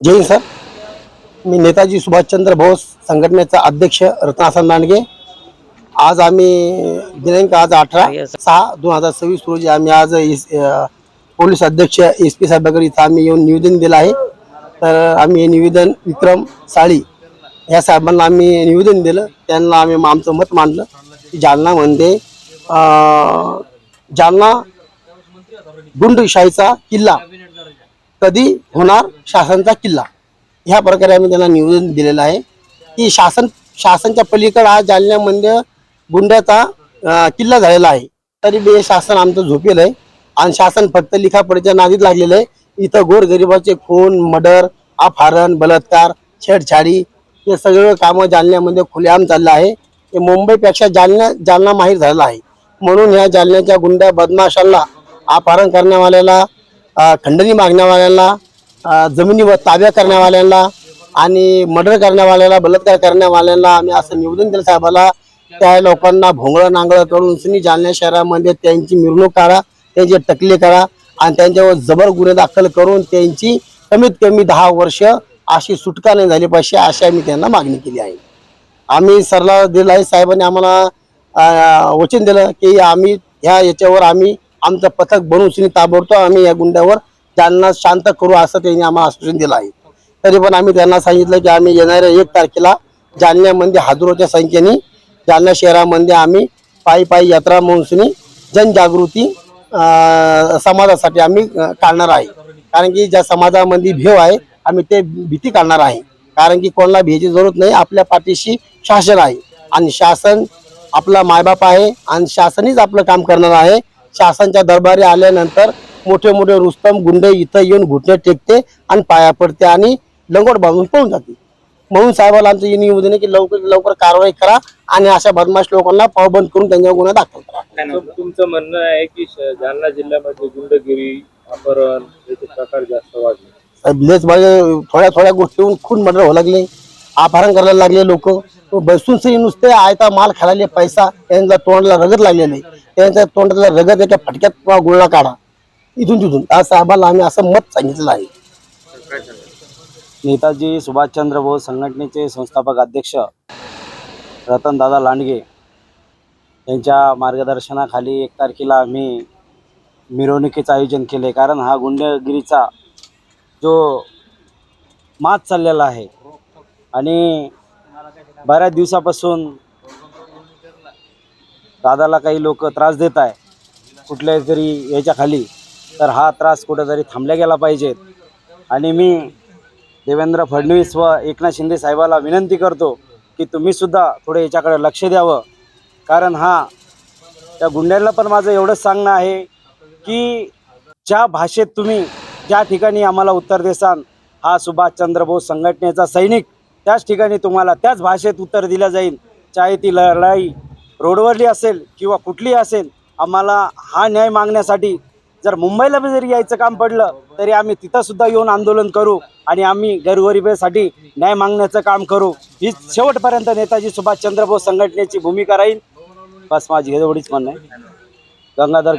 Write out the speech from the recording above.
जय Hind sir. मी नेताजी सुभाषचंद्र बोस संघटनेचा अध्यक्ष रत्नासन लांडगे. आज आम्ही दिनांक आज 18/6/2026 रोजी आम्ही आज पोलीस अध्यक्ष SP साहेबांकडे इथं आम्ही येऊन निवेदन दिलं आहे. तर आम्ही हे निवेदन विक्रम साळी या साहेबांना आम्ही निवेदन दिलं. त्यांना आम्ही आमचं मत मांडलं की जालनामध्ये जालना गुंडशाहीचा किल्ला कधी होणार शासनाचा किल्ला, ह्या प्रकारे आम्ही त्यांना निवेदन दिलेलं आहे की शासनच्या पलीकडे आज जालन्यामध्ये गुंड्याचा किल्ला झालेला आहे. तरी बी शासन आमचं झोपेलं आहे आणि शासन फक्त लिखापडीच्या नादीत लागलेलं आहे. इथं गोरगरिबाचे खून, मर्डर, अपहरण, बलात्कार, छेडछाडी हे सगळं कामं जालन्यामध्ये खुलेआम चाललं आहे. हे मुंबईपेक्षा जालना माहीर झालेला आहे. म्हणून ह्या जालन्याच्या गुंड्या बदमाशांना, अपहरण करण्यावाल्याला, खंडणी मागण्यावाल्याला, जमिनीवर ताब्या करण्यावाल्याला आणि मर्डर करण्यावाल्याला, बलात्कार करण्यावाल्याला आम्ही असं निवेदन दिलं साहेबाला. त्या लोकांना भोंगळं नांगळं करून जालना शहरामध्ये त्यांची मिरवणूक काढा, त्यांचे टकले करा आणि त्यांच्यावर जबर गुन्हे दाखल करून त्यांची कमीत कमी 10 वर्ष अशी सुटका नाही झाली पाहिजे, अशी आम्ही त्यांना मागणी केली आहे. आम्ही सरला दिलं आहे. साहेबांनी आम्हाला वचन दिलं की आम्ही याच्यावर आम्ही आमचं पथक बनवून ताबडतोब आम्ही या गुंड्यावर जालना शांत करू, असं त्यांनी आम्हाला आश्वासन दिलं आहे. तरी पण आम्ही त्यांना सांगितलं की आम्ही येणाऱ्या 1 तारखेला जालन्यामध्ये हजारोच्या संख्येने जालना शहरामध्ये आम्ही पायी यात्रा म्हणून जनजागृती समाजासाठी आम्ही काढणार आहे. कारण की ज्या समाजामध्ये भेव आहे आम्ही ते भीती काढणार आहे. कारण की कोणाला भीतीची जरूरत नाही. आपल्या पाठीशी शासन आहे आणि शासन आपला मायबाप आहे आणि शासनच आपलं काम करणार आहे. शासनच्या दरबारी आल्यानंतर मोठे मोठे रुस्तम गुंडे इथं येऊन घुटणे टेकते आणि पाया पडते आणि लंगोट बांधून पळून जाते. म्हणून साहेबाला आमचं हे निवेदन आहे की लवकर कारवाई करा आणि अशा बदमाश लोकांना पावबंद करून त्यांच्यावर गुन्हा दाखल करा. तुमचं म्हणणं आहे की जालना जिल्ह्यामध्ये गुंडगिरी, अपहरण याचे प्रकार जास्त वाढले. थोड्या गोष्टीहून खून मर्डर व्हायला लागले, अपहरण करायला लागले. लोक बसून सही नुसते आयता माल खायला पैसा, त्यांच्या तोंडाला रगत लागलेले, त्यांच्या तोंडाला रगत एका फटक्यात गुळणा काढा इथून तिथून. आज साहेबाला आम्ही असं मत सांगितलं आहे. नेताजी सुभाषचंद्र बोस संघटनेचे संस्थापक अध्यक्ष रतनदादा लांडगे यांच्या मार्गदर्शनाखाली 1 तारखेला आम्ही मिरवणुकीचं आयोजन केले. कारण हा गुंडगिरीचा जो माज चाललेला आहे आणि बऱ्याच दिवसापासून दादाला काही लोक त्रास देत आहे कुठल्या तरी याच्या खाली, तर हा त्रास कुठेतरी थांबला गेला पाहिजे. आणि मी देवेंद्र फडणवीस व एकनाथ शिंदे साहेबाला विनंती करतो की तुम्हीसुद्धा थोडं याच्याकडे लक्ष द्यावं. कारण त्या गुंड्यांना पण माझं एवढंच सांगणं आहे की ज्या भाषेत तुम्ही ज्या ठिकाणी आम्हाला उत्तर देसान, हा सुभाषचंद्र बोस संघटनेचा सैनिक, त्याच ठिकाणी तुम्हाला त्याच भाषेत उत्तर दिलं जाईल. चाहे ती लढाई रोडवरली असेल किंवा कुठलीही असेल. आम्हाला हा न्याय मागण्यासाठी जर मुंबईला जरी यायचं काम पडलं तरी आम्ही तिथंसुद्धा येऊन आंदोलन करू आणि आम्ही गोरगरिबासाठी न्याय मागण्याचं काम करू. ही शेवटपर्यंत नेताजी सुभाषचंद्र बोस संघटनेची भूमिका राहील. बस माझी एवढीच म्हणणं आहे. गंगाधर